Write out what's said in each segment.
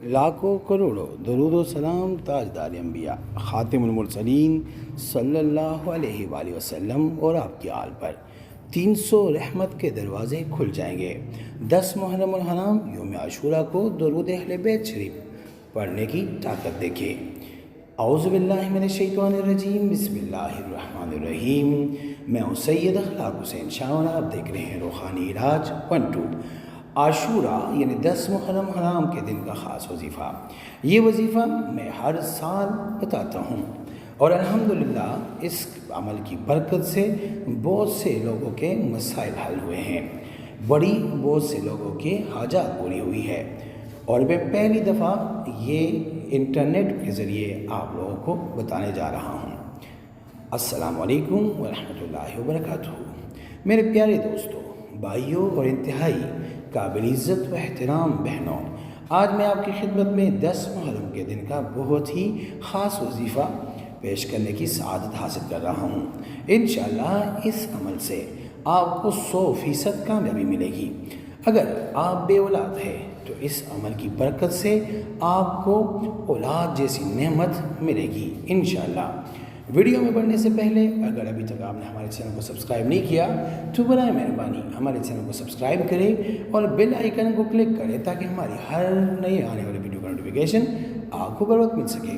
لاکھوں کروڑوں درود و سلام تاجدار انبیاء خاتم المرسلین صلی اللہ علیہ وآلہ وسلم اور آپ کی آل پر 300 رحمت کے دروازے کھل جائیں گے۔ 10 محرم الحرام یوم عاشورہ کو درود اہل بیت شریف پڑھنے کی طاقت دیکھیں۔ اعوذ باللہ من الشیطان الرجیم، بسم اللہ الرحمن الرحیم۔ میں ہوں سید اخلاق حسین شاہ اور آپ دیکھ رہے ہیں روحانی علاج 1-2۔ عاشورہ یعنی 10 محرم حرام کے دن کا خاص وظیفہ۔ یہ وظیفہ میں ہر سال بتاتا ہوں اور الحمدللہ اس عمل کی برکت سے بہت سے لوگوں کے مسائل حل ہوئے ہیں، بہت سے لوگوں کے حاجات پوری ہوئی ہے، اور میں پہلی دفعہ یہ انٹرنیٹ کے ذریعے آپ لوگوں کو بتانے جا رہا ہوں۔ السلام علیکم ورحمۃ اللہ وبرکاتہ۔ میرے پیارے دوستوں، بھائیوں اور انتہائی قابل عزت و احترام بہنوں، آج میں آپ کی خدمت میں 10 محرم کے دن کا بہت ہی خاص وظیفہ پیش کرنے کی سعادت حاصل کر رہا ہوں۔ انشاءاللہ اس عمل سے آپ کو 100% کامیابی ملے گی۔ اگر آپ بے اولاد ہیں تو اس عمل کی برکت سے آپ کو اولاد جیسی نعمت ملے گی انشاءاللہ۔ ویڈیو میں بڑھنے سے پہلے اگر ابھی تک آپ نے ہمارے چینل کو سبسکرائب نہیں کیا تو برائے مہربانی ہمارے چینل کو سبسکرائب کریں اور بیل آئیکن کو کلک کریں تاکہ ہماری ہر نئی آنے والی ویڈیو کا نوٹیفیکیشن آپ کو بر وقت مل سکے۔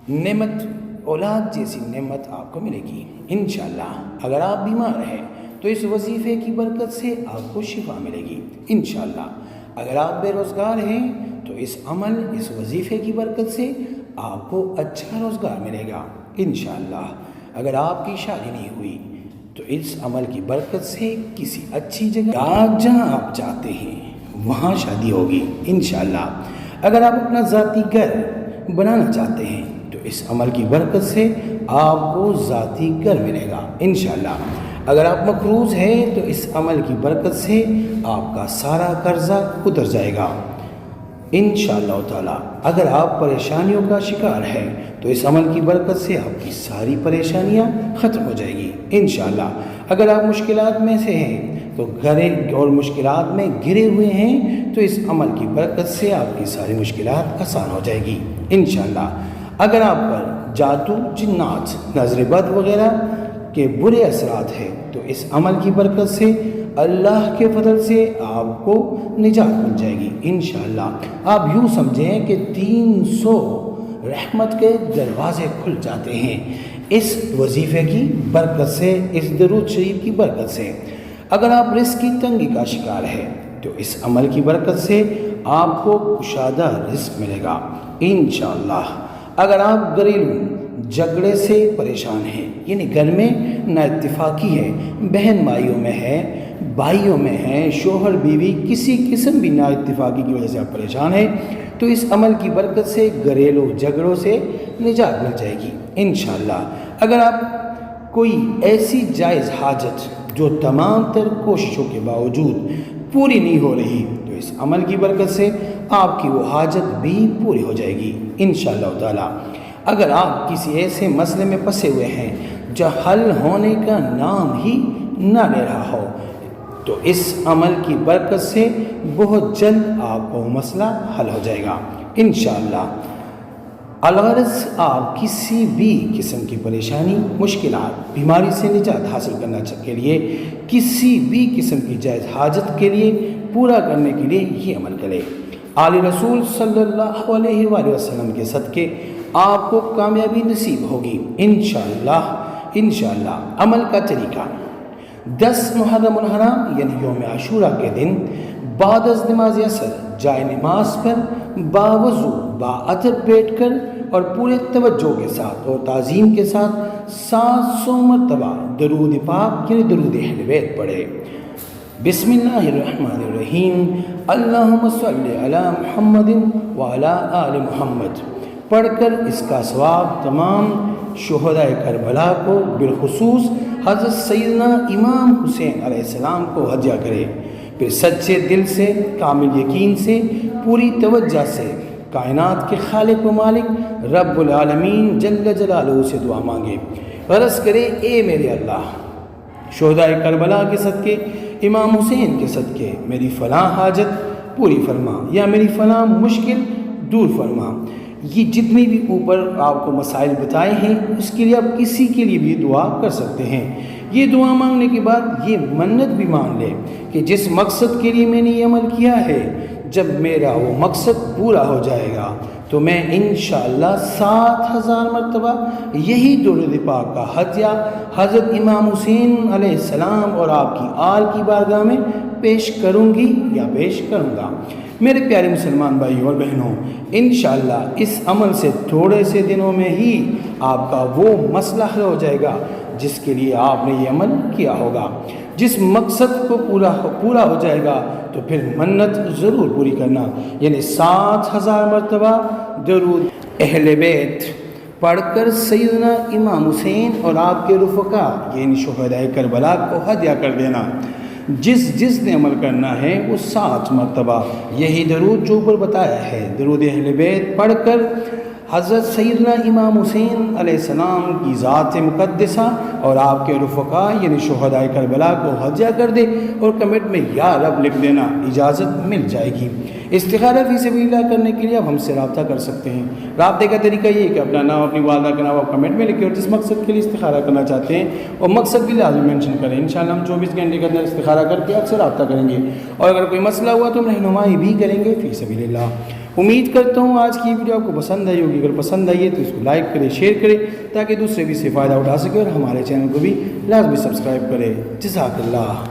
نعمت، اولاد جیسی نعمت آپ کو ملے گی انشاءاللہ۔ اگر آپ بیمار ہیں تو اس وظیفے کی برکت سے آپ کو شفا ملے گی انشاءاللہ۔ اگر آپ بے روزگار ہیں تو اس وظیفے کی برکت سے آپ کو اچھا روزگار ملے گا انشاءاللہ۔ اگر آپ کی شادی نہیں ہوئی تو اس عمل کی برکت سے کسی اچھی جگہ جہاں آپ چاہتے ہیں وہاں شادی ہوگی انشاءاللہ۔ اگر آپ اپنا ذاتی گھر بنانا چاہتے ہیں تو اس عمل کی برکت سے آپ کو ذاتی گھر ملے گا انشاءاللہ۔ اگر آپ مقروض ہیں تو اس عمل کی برکت سے آپ کا سارا قرضہ اتر جائے گا انشاءاللہ تعالی۔ اگر آپ پریشانیوں کا شکار ہیں تو اس عمل کی برکت سے آپ کی ساری پریشانیاں ختم ہو جائے گی انشاءاللہ۔ اگر آپ مشکلات میں سے ہیں تو اور مشکلات میں گھرے ہوئے ہیں تو اس عمل کی برکت سے آپ کی ساری مشکلات آسان ہو جائے گی انشاءاللہ۔ اگر آپ پر جادو، جنات، نظر بد وغیرہ کے برے اثرات ہیں تو اس عمل کی برکت سے اللہ کے فضل سے آپ کو نجات مل جائے گی انشاءاللہ۔ آپ یوں سمجھیں کہ 300 رحمت کے دروازے کھل جاتے ہیں اس وظیفے کی برکت سے، اس درود شریف کی برکت سے۔ اگر آپ رزق کی تنگی کا شکار ہیں تو اس عمل کی برکت سے آپ کو کشادہ رزق ملے گا انشاءاللہ۔ اگر آپ گھریلو جھگڑے سے پریشان ہیں، یعنی گھر میں نا اتفاقی ہے، بہن بھائیوں میں ہیں، شوہر بیوی کسی قسم بھی نا اتفاقی کی وجہ سے آپ پریشان ہیں تو اس عمل کی برکت سے گھریلو جھگڑوں سے نجات مل جائے گی انشاءاللہ۔ اگر آپ کوئی ایسی جائز حاجت جو تمام تر کوششوں کے باوجود پوری نہیں ہو رہی تو اس عمل کی برکت سے آپ کی وہ حاجت بھی پوری ہو جائے گی انشاءاللہ تعالی۔ اگر آپ کسی ایسے مسئلے میں پھنسے ہوئے ہیں جو حل ہونے کا نام ہی نہ لے رہا ہو تو اس عمل کی برکت سے بہت جلد آپ کو مسئلہ حل ہو جائے گا انشاءاللہ۔ الغرض آپ کسی بھی قسم کی پریشانی، مشکلات، بیماری سے نجات حاصل کرنے کے لیے، کسی بھی قسم کی جائز حاجت کے لیے پورا کرنے کے لیے یہ عمل کریں۔ آل رسول صلی اللہ علیہ وآلہ وسلم کے صدقے آپ کو کامیابی نصیب ہوگی انشاءاللہ۔ عمل کا طریقہ: 10 محرم الحرام یعنی یوم عاشورہ کے دن بعد از نماز عصر جائے نماز پر باوضو باادب بیٹھ کر اور پورے توجہ کے ساتھ اور تعظیم کے ساتھ 700 مرتبہ درود پاک یعنی درود اہل بیت پڑھے۔ بسم اللہ الرحمن الرحیم، اللہم صلی علی محمد وعلی آل محمد پڑھ کر اس کا ثواب تمام شہدائے کربلا کو بالخصوص حضرت سیدنا امام حسین علیہ السلام کو ہدیہ کرے۔ پھر سچے دل سے، کامل یقین سے، پوری توجہ سے کائنات کے خالق و مالک رب العالمین جل جلالہ سے دعا مانگے، عرض کرے: اے میرے اللہ، شہدائے کربلا کے صدقے، امام حسین کے صدقے میری فلاں حاجت پوری فرما، یا میری فلاں مشکل دور فرما۔ یہ جتنی بھی اوپر آپ کو مسائل بتائے ہیں اس کے لیے آپ کسی کے لیے بھی دعا کر سکتے ہیں۔ یہ دعا مانگنے کے بعد یہ منت بھی مان لے کہ جس مقصد کے لیے میں نے یہ عمل کیا ہے، جب میرا وہ مقصد پورا ہو جائے گا تو میں انشاءاللہ 7000 مرتبہ یہی درود پاک کا ہدیہ حضرت امام حسین علیہ السلام اور آپ کی آل کی بارگاہ میں پیش کروں گی یا پیش کروں گا۔ میرے پیارے مسلمان بھائیوں اور بہنوں، انشاءاللہ اس عمل سے تھوڑے سے دنوں میں ہی آپ کا وہ مسئلہ حل ہو جائے گا جس کے لیے آپ نے یہ عمل کیا ہوگا۔ جس مقصد کو پورا ہو جائے گا تو پھر منت ضرور پوری کرنا، یعنی 7000 مرتبہ درود اہل بیت پڑھ کر سیدنا امام حسین اور آپ کے رفقا یعنی شہدائے کربلا کو ہدیہ کر دینا۔ جس نے عمل کرنا ہے وہ 7 مرتبہ یہی درود جو اوپر بتایا ہے، درود اہل بیت پڑھ کر حضرت سیدنا امام حسین علیہ السلام کی ذات مقدسہ اور آپ کے رفقا یعنی شہدائے کربلا کو ہدیہ کر دے اور کمنٹ میں یا رب لکھ دینا، اجازت مل جائے گی۔ استخارہ فی سبیل اللہ کرنے کے لیے آپ ہم سے رابطہ کر سکتے ہیں۔ رابطے کا طریقہ یہ ہے کہ اپنا نام، اپنی والدہ کا نام آپ کمنٹ میں لکھیں اور جس مقصد کے لیے استخارہ کرنا چاہتے ہیں اور مقصد بھی لازم مینشن کریں۔ انشاءاللہ ہم 24 گھنٹے کے اندر استخارہ کر کے آپ سے رابطہ کریں گے، اور اگر کوئی مسئلہ ہوا تو ہم رہنمائی بھی کریں گے فی سبیل اللہ۔ امید کرتا ہوں آج کی ویڈیو آپ کو پسند آئی ہوگی۔ اگر پسند آئی ہے تو اس کو لائک کریں، شیئر کریں تاکہ دوسرے بھی اس سے فائدہ اٹھا سکے، اور ہمارے چینل کو بھی لازمی سبسکرائب کریں۔ جزاک اللہ۔